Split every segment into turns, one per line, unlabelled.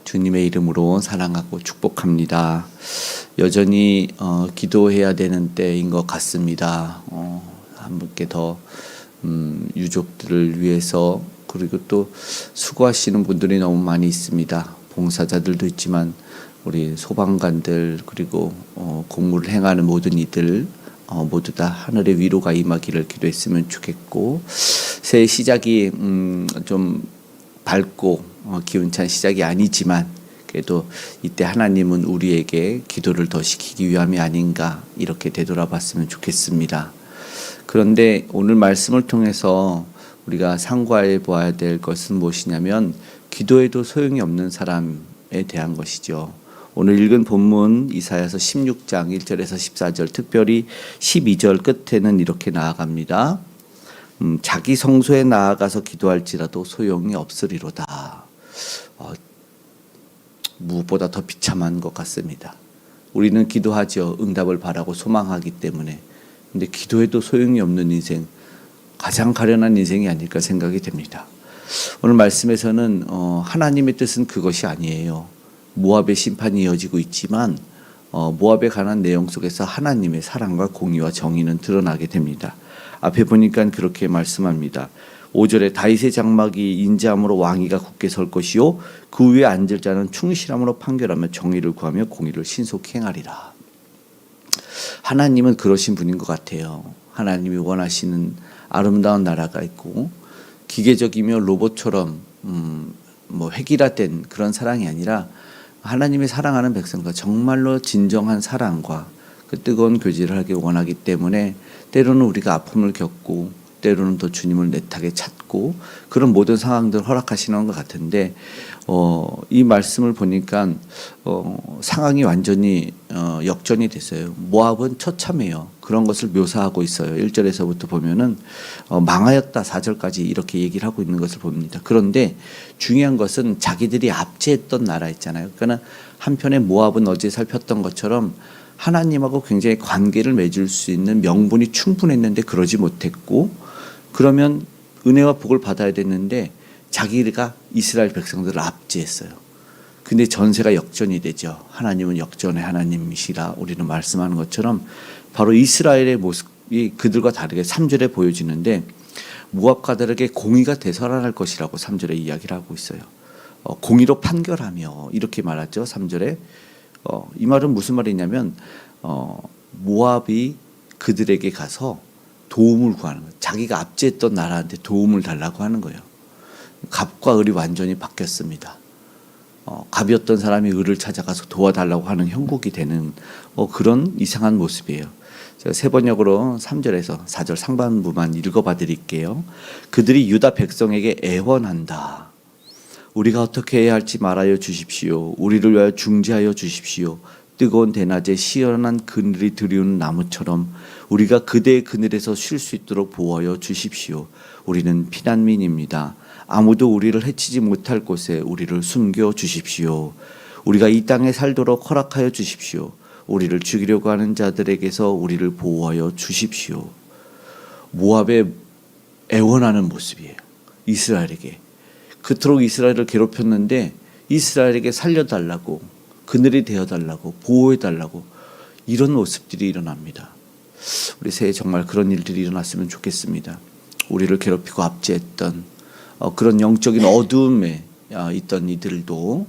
주님의 이름으로 사랑하고 축복합니다. 여전히 기도해야 되는 때인 것 같습니다. 함께 더 유족들을 위해서, 그리고 또 수고하시는 분들이 너무 많이 있습니다. 봉사자들도 있지만 우리 소방관들, 그리고 공무를 행하는 모든 이들 모두 다 하늘의 위로가 임하기를 기도했으면 좋겠고, 새해 시작이 좀 밝고 기운찬 시작이 아니지만 그래도 이때 하나님은 우리에게 기도를 더 시키기 위함이 아닌가, 이렇게 되돌아봤으면 좋겠습니다. 그런데 오늘 말씀을 통해서 우리가 상고해 보아야 될 것은 무엇이냐면, 기도해도 소용이 없는 사람에 대한 것이죠. 오늘 읽은 본문 이사야서 16장 1절에서 14절, 특별히 12절 끝에는 이렇게 나아갑니다. 자기 성소에 나아가서 기도할지라도 소용이 없으리로다. 무엇보다 더 비참한 것 같습니다. 우리는 기도하죠. 응답을 바라고 소망하기 때문에. 근데 기도해도 소용이 없는 인생, 가장 가련한 인생이 아닐까 생각이 됩니다. 오늘 말씀에서는 하나님의 뜻은 그것이 아니에요. 모압의 심판이 이어지고 있지만 모압에 관한 내용 속에서 하나님의 사랑과 공의와 정의는 드러나게 됩니다. 앞에 보니까 그렇게 말씀합니다. 5절에 다윗의 장막이 인자함으로 왕위가 굳게 설 것이요 그 위에 앉을 자는 충실함으로 판결하며 정의를 구하며 공의를 신속히 행하리라. 하나님은 그러신 분인 것 같아요. 하나님이 원하시는 아름다운 나라가 있고, 기계적이며 로봇처럼 획일화된 그런 사랑이 아니라, 하나님이 사랑하는 백성과 정말로 진정한 사랑과 그 뜨거운 교제를 하기 원하기 때문에, 때로는 우리가 아픔을 겪고 때로는 또 주님을 애타게 찾고 그런 모든 상황들을 허락하시는 것 같은데, 이 말씀을 보니까 상황이 완전히 역전이 됐어요. 모압은 처참해요. 그런 것을 묘사하고 있어요. 1절에서부터 보면은 망하였다 4절까지 이렇게 얘기를 하고 있는 것을 봅니다. 그런데 중요한 것은 자기들이 압제했던 나라 있잖아요. 그러니까 한편에 모압은 어제 살폈던 것처럼 하나님하고 굉장히 관계를 맺을 수 있는 명분이 충분했는데 그러지 못했고, 그러면 은혜와 복을 받아야 됐는데 자기가 이스라엘 백성들을 압제했어요. 근데 전세가 역전이 되죠. 하나님은 역전의 하나님이시라 우리는 말씀하는 것처럼 바로 이스라엘의 모습이 그들과 다르게 3절에 보여지는데, 모압가들에게 공의가 되살아날 것이라고 3절에 이야기를 하고 있어요. 공의로 판결하며 이렇게 말하죠. 3절에 이 말은 무슨 말이냐면, 모압이 그들에게 가서 도움을 구하는 거예요. 자기가 압제했던 나라한테 도움을 달라고 하는 거예요. 갑과 을이 완전히 바뀌었습니다. 갑이었던 사람이 을을 찾아가서 도와달라고 하는 형국이 되는 그런 이상한 모습이에요. 제가 세 번역으로 3절에서 4절 상반부만 읽어봐 드릴게요. 그들이 유다 백성에게 애원한다. 우리가 어떻게 해야 할지 말하여 주십시오. 우리를 위하여 중재하여 주십시오. 뜨거운 대낮에 시원한 그늘이 드리우는 나무처럼 우리가 그대의 그늘에서 쉴 수 있도록 보호하여 주십시오. 우리는 피난민입니다. 아무도 우리를 해치지 못할 곳에 우리를 숨겨 주십시오. 우리가 이 땅에 살도록 허락하여 주십시오. 우리를 죽이려고 하는 자들에게서 우리를 보호하여 주십시오. 모압에 애원하는 모습이에요. 이스라엘에게. 그토록 이스라엘을 괴롭혔는데 이스라엘에게 살려달라고, 그늘이 되어달라고, 보호해달라고, 이런 모습들이 일어납니다. 우리 새해 정말 그런 일들이 일어났으면 좋겠습니다. 우리를 괴롭히고 압제했던 그런 영적인 어두움에 있던 이들도,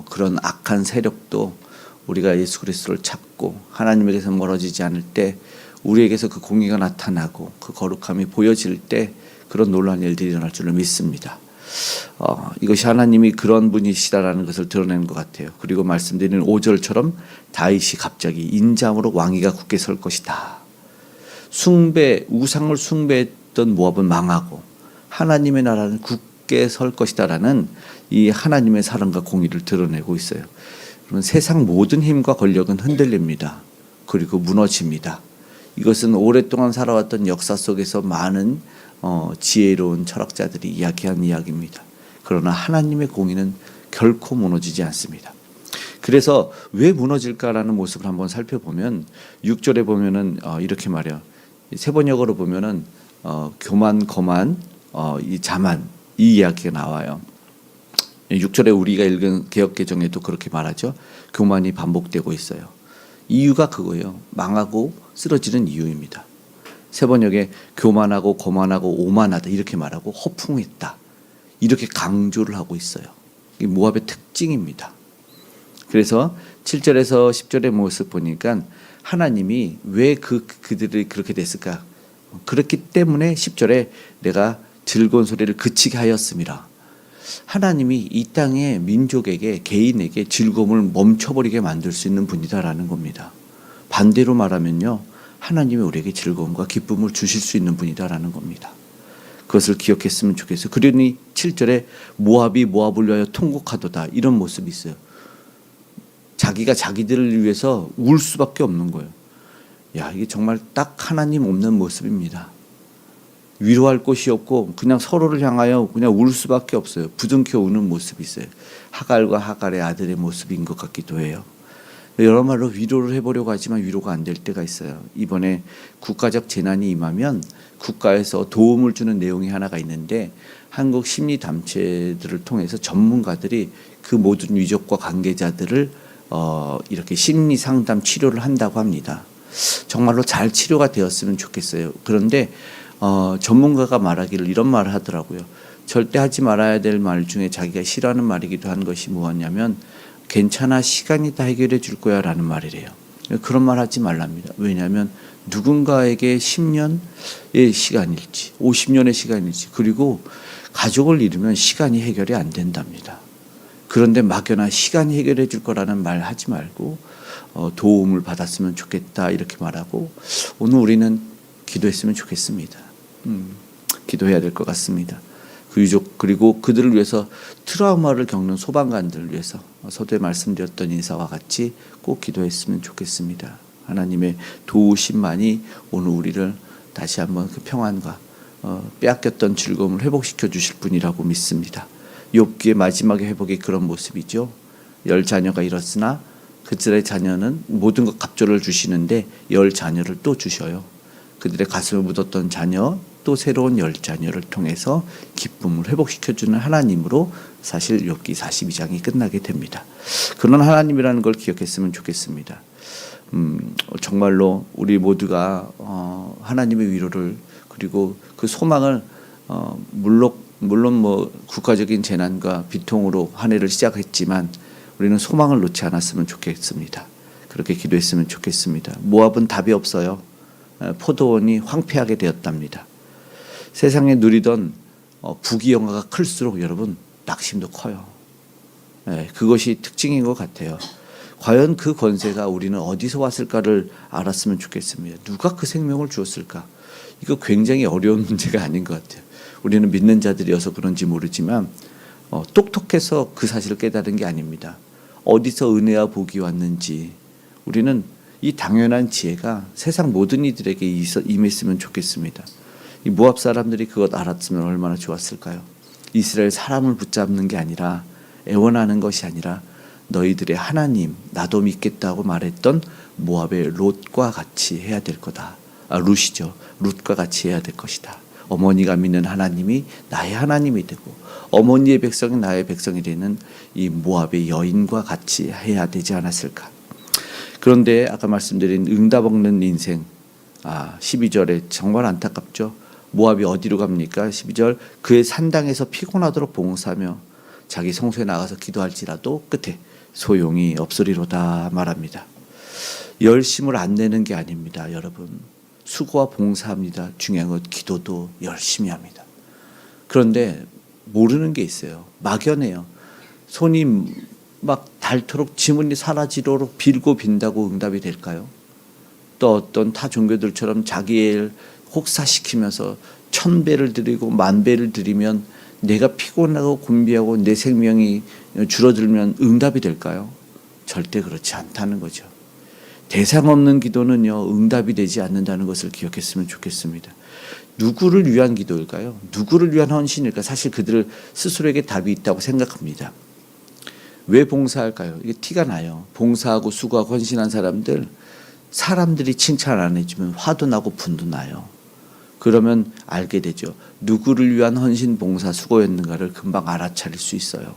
그런 악한 세력도 우리가 예수 그리스도를 찾고 하나님에게서 멀어지지 않을 때 우리에게서 그 공의가 나타나고 그 거룩함이 보여질 때 그런 놀라운 일들이 일어날 줄을 믿습니다. 이것이 하나님이 그런 분이시다라는 것을 드러내는 것 같아요. 그리고 말씀드리는 5절처럼 다윗이 갑자기 인자함으로 왕위가 굳게 설 것이다. 우상을 숭배했던 모압은 망하고 하나님의 나라는 굳게 설 것이다라는 이 하나님의 사랑과 공의를 드러내고 있어요. 그러면 세상 모든 힘과 권력은 흔들립니다. 그리고 무너집니다. 이것은 오랫동안 살아왔던 역사 속에서 많은 지혜로운 철학자들이 이야기한 이야기입니다. 그러나 하나님의 공의는 결코 무너지지 않습니다. 그래서 왜 무너질까라는 모습을 한번 살펴보면 6절에 보면은 이렇게 말해요. 세 번역으로 보면은 교만, 거만, 이 자만, 이 이야기가 나와요. 6절에 우리가 읽은 개역개정에도 그렇게 말하죠. 교만이 반복되고 있어요. 이유가 그거예요. 망하고 쓰러지는 이유입니다. 세 번역에 교만하고 거만하고 오만하다 이렇게 말하고 허풍했다 이렇게 강조를 하고 있어요. 이게 모압의 특징입니다. 그래서 7절에서 10절의 모습 보니까 하나님이 왜 그들이 그렇게 됐을까? 그렇기 때문에 10절에 내가 즐거운 소리를 그치게 하였음이라. 하나님이 이 땅의 민족에게 개인에게 즐거움을 멈춰버리게 만들 수 있는 분이다라는 겁니다. 반대로 말하면요. 하나님이 우리에게 즐거움과 기쁨을 주실 수 있는 분이다라는 겁니다. 그것을 기억했으면 좋겠어요. 그러니 7절에 모압이 모압을 위하여 통곡하도다 이런 모습이 있어요. 자기가 자기들을 위해서 울 수밖에 없는 거예요. 야, 이게 정말 딱 하나님 없는 모습입니다. 위로할 곳이 없고 그냥 서로를 향하여 그냥 울 수밖에 없어요. 부둥켜 우는 모습이 있어요. 하갈과 하갈의 아들의 모습인 것 같기도 해요. 여러 말로 위로를 해보려고 하지만 위로가 안 될 때가 있어요. 이번에 국가적 재난이 임하면 국가에서 도움을 주는 내용이 하나가 있는데 한국 심리단체들을 통해서 전문가들이 그 모든 유족과 관계자들을 이렇게 심리 상담 치료를 한다고 합니다. 정말로 잘 치료가 되었으면 좋겠어요. 그런데 전문가가 말하기를 이런 말을 하더라고요. 절대 하지 말아야 될 말 중에 자기가 싫어하는 말이기도 한 것이 뭐냐면 괜찮아 시간이 다 해결해 줄 거야 라는 말이래요. 그런 말 하지 말랍니다. 왜냐하면 누군가에게 10년의 시간일지 50년의 시간일지 그리고 가족을 잃으면 시간이 해결이 안 된답니다. 그런데 막연한 시간이 해결해 줄 거라는 말 하지 말고 도움을 받았으면 좋겠다 이렇게 말하고 오늘 우리는 기도했으면 좋겠습니다. 기도해야 될 것 같습니다. 그 유족 그리고 그들을 위해서 트라우마를 겪는 소방관들을 위해서 서두에 말씀드렸던 인사와 같이 꼭 기도했으면 좋겠습니다. 하나님의 도우심만이 오늘 우리를 다시 한번 그 평안과 빼앗겼던 즐거움을 회복시켜 주실 분이라고 믿습니다. 욥기의 마지막의 회복이 그런 모습이죠. 10자녀가 잃었으나 그들의 자녀는 모든 것 갑절을 주시는데 10자녀를 또 주셔요. 그들의 가슴을 묻었던 자녀 또 새로운 10자녀를 통해서 기쁨을 회복시켜주는 하나님으로 사실 욥기 42장이 끝나게 됩니다. 그런 하나님이라는 걸 기억했으면 좋겠습니다. 정말로 우리 모두가 하나님의 위로를 그리고 그 소망을 물론 뭐 국가적인 재난과 비통으로 한 해를 시작했지만 우리는 소망을 놓지 않았으면 좋겠습니다. 그렇게 기도했으면 좋겠습니다. 모압은 답이 없어요. 포도원이 황폐하게 되었답니다. 세상에 누리던 부귀영화가 클수록 여러분 낙심도 커요. 그것이 특징인 것 같아요. 과연 그 권세가 우리는 어디서 왔을까를 알았으면 좋겠습니다. 누가 그 생명을 주었을까? 이거 굉장히 어려운 문제가 아닌 것 같아요. 우리는 믿는 자들이어서 그런지 모르지만 똑똑해서 그 사실을 깨달은 게 아닙니다. 어디서 은혜와 복이 왔는지 우리는 이 당연한 지혜가 세상 모든 이들에게 임했으면 좋겠습니다. 이 모압 사람들이 그것 알았으면 얼마나 좋았을까요? 이스라엘 사람을 붙잡는 게 아니라 애원하는 것이 아니라 너희들의 하나님 나도 믿겠다고 말했던 모압의 롯과 같이 해야 될 거다. 룻이죠. 룻과 같이 해야 될 것이다. 어머니가 믿는 하나님이 나의 하나님이 되고 어머니의 백성이 나의 백성이 되는 이 모압의 여인과 같이 해야 되지 않았을까. 그런데 아까 말씀드린 응답 없는 인생 12절에 정말 안타깝죠. 모압이 어디로 갑니까? 12절 그의 산당에서 피곤하도록 봉사하며 자기 성소에 나가서 기도할지라도 끝에 소용이 없으리로다 말합니다. 열심을 안 내는 게 아닙니다. 여러분 수고와 봉사합니다. 중요한 건 기도도 열심히 합니다. 그런데 모르는 게 있어요. 막연해요. 손이 막 닳도록 지문이 사라지도록 빌고 빈다고 응답이 될까요? 또 어떤 타 종교들처럼 자기의 일 혹사시키면서 1000배를 드리고 10,000배를 드리면 내가 피곤하고 곤비하고 내 생명이 줄어들면 응답이 될까요? 절대 그렇지 않다는 거죠. 대상 없는 기도는요 응답이 되지 않는다는 것을 기억했으면 좋겠습니다. 누구를 위한 기도일까요? 누구를 위한 헌신일까? 사실 그들 스스로에게 답이 있다고 생각합니다. 왜 봉사할까요? 이게 티가 나요. 봉사하고 수고하고 헌신한 사람들이 칭찬 안 해주면 화도 나고 분도 나요. 그러면 알게 되죠. 누구를 위한 헌신 봉사 수고였는가를 금방 알아차릴 수 있어요.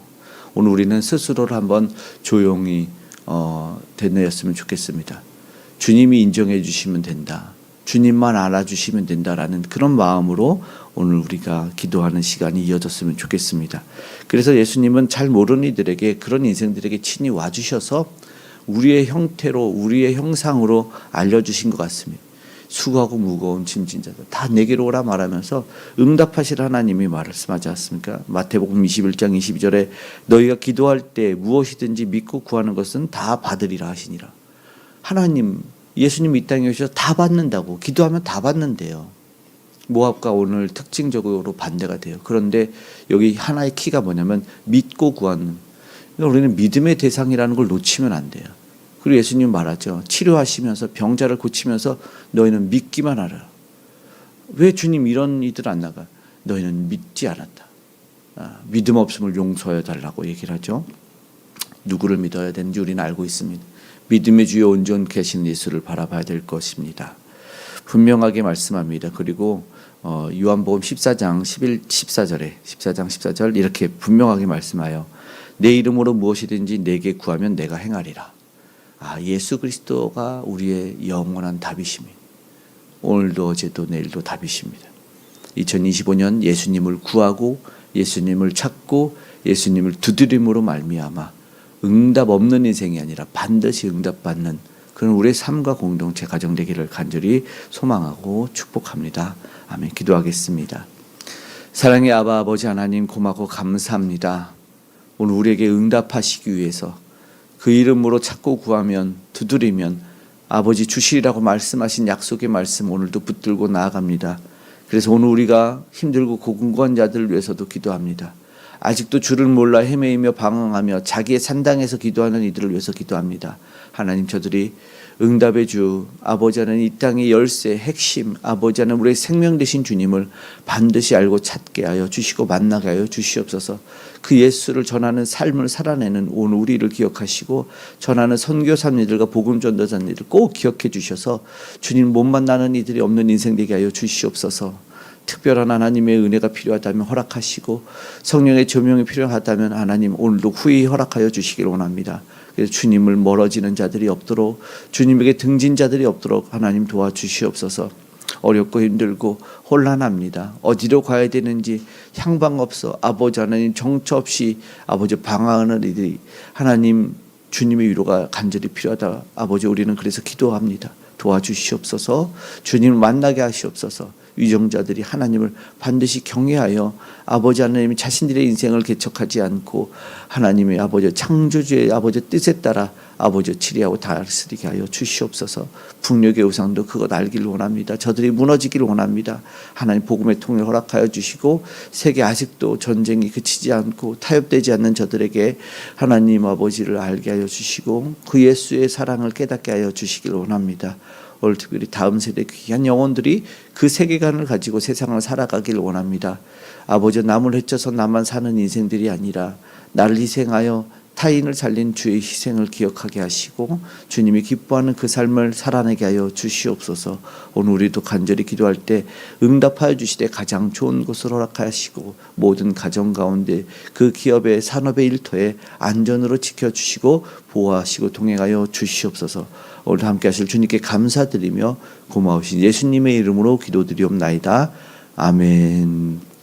오늘 우리는 스스로를 한번 조용히 되뇌었으면 좋겠습니다. 주님이 인정해 주시면 된다. 주님만 알아주시면 된다라는 그런 마음으로 오늘 우리가 기도하는 시간이 이어졌으면 좋겠습니다. 그래서 예수님은 잘 모르는 이들에게, 그런 인생들에게 친히 와주셔서 우리의 형태로, 우리의 형상으로 알려주신 것 같습니다. 수고하고 무거운 짐진 자들 다 내게로 오라 말하면서 응답하실 하나님이 말씀하지 않습니까? 마태복음 21장 22절에 너희가 기도할 때 무엇이든지 믿고 구하는 것은 다 받으리라 하시니라. 하나님, 예수님 이 땅에 오셔서 다 받는다고, 기도하면 다 받는데요. 모압과 오늘 특징적으로 반대가 돼요. 그런데 여기 하나의 키가 뭐냐면 믿고 구하는, 우리는 믿음의 대상이라는 걸 놓치면 안 돼요. 그리고 예수님 말하죠. 치료하시면서 병자를 고치면서 너희는 믿기만 하라. 왜 주님 이런 이들 안 나가? 너희는 믿지 않았다. 믿음 없음을 용서해 달라고 얘기를 하죠. 누구를 믿어야 되는지 우리는 알고 있습니다. 믿음의 주여 온전 계신 예수를 바라봐야 될 것입니다. 분명하게 말씀합니다. 그리고 요한복음 14장 14절 이렇게 분명하게 말씀하여 내 이름으로 무엇이든지 내게 구하면 내가 행하리라. 예수 그리스도가 우리의 영원한 답이십니다. 오늘도 어제도 내일도 답이십니다. 2025년 예수님을 구하고 예수님을 찾고 예수님을 두드림으로 말미암아 응답 없는 인생이 아니라 반드시 응답받는 그런 우리의 삶과 공동체 가정 되기를 간절히 소망하고 축복합니다. 아멘. 기도하겠습니다. 사랑의 아바 아버지 하나님, 고맙고 감사합니다. 오늘 우리에게 응답하시기 위해서 그 이름으로 찾고 구하면, 두드리면 아버지 주시리라고 말씀하신 약속의 말씀 오늘도 붙들고 나아갑니다. 그래서 오늘 우리가 힘들고 고군고한 자들을 위해서도 기도합니다. 아직도 주를 몰라 헤매이며 방황하며 자기의 산당에서 기도하는 이들을 위해서 기도합니다. 하나님, 저들이 응답의 주 아버지 하나님, 이 땅의 열쇠 핵심 아버지 하나님, 우리의 생명 되신 주님을 반드시 알고 찾게 하여 주시고 만나게 하여 주시옵소서. 그 예수를 전하는 삶을 살아내는 오늘 우리를 기억하시고 전하는 선교사님들과 복음 전도자님들 꼭 기억해 주셔서 주님 못 만나는 이들이 없는 인생 되게 하여 주시옵소서. 특별한 하나님의 은혜가 필요하다면 허락하시고 성령의 조명이 필요하다면 하나님 오늘도 후히 허락하여 주시기를 원합니다. 그래서 주님을 멀어지는 자들이 없도록, 주님에게 등진 자들이 없도록 하나님 도와주시옵소서. 어렵고 힘들고 혼란합니다. 어디로 가야 되는지 향방 없어 아버지 하나님 정처 없이 아버지 방황하는 이들이 하나님 주님의 위로가 간절히 필요하다. 아버지, 우리는 그래서 기도합니다. 도와주시옵소서. 주님을 만나게 하시옵소서. 위정자들이 하나님을 반드시 경외하여 아버지 하나님 자신들의 인생을 개척하지 않고 하나님의 아버지 창조주의 아버지 뜻에 따라 아버지 치리하고 다스리게 하여 주시옵소서. 북녘의 우상도 그것 알기를 원합니다. 저들이 무너지기를 원합니다. 하나님 복음의 통일을 허락하여 주시고 세계 아직도 전쟁이 그치지 않고 타협되지 않는 저들에게 하나님 아버지를 알게 하여 주시고 그 예수의 사랑을 깨닫게 하여 주시기를 원합니다. 오늘 특별히 다음 세대 귀한 영혼들이 그 세계관을 가지고 세상을 살아가기를 원합니다. 아버지, 남을 헤쳐서 나만 사는 인생들이 아니라 나를 희생하여 타인을 살린 주의 희생을 기억하게 하시고 주님이 기뻐하는 그 삶을 살아내게 하여 주시옵소서. 오늘 우리도 간절히 기도할 때 응답하여 주시되 가장 좋은 곳을 허락하시고 모든 가정 가운데 그 기업의 산업의 일터에 안전으로 지켜주시고 보호하시고 동행하여 주시옵소서. 오늘 함께 하실 주님께 감사드리며 고마우신 예수님의 이름으로 기도드리옵나이다. 아멘.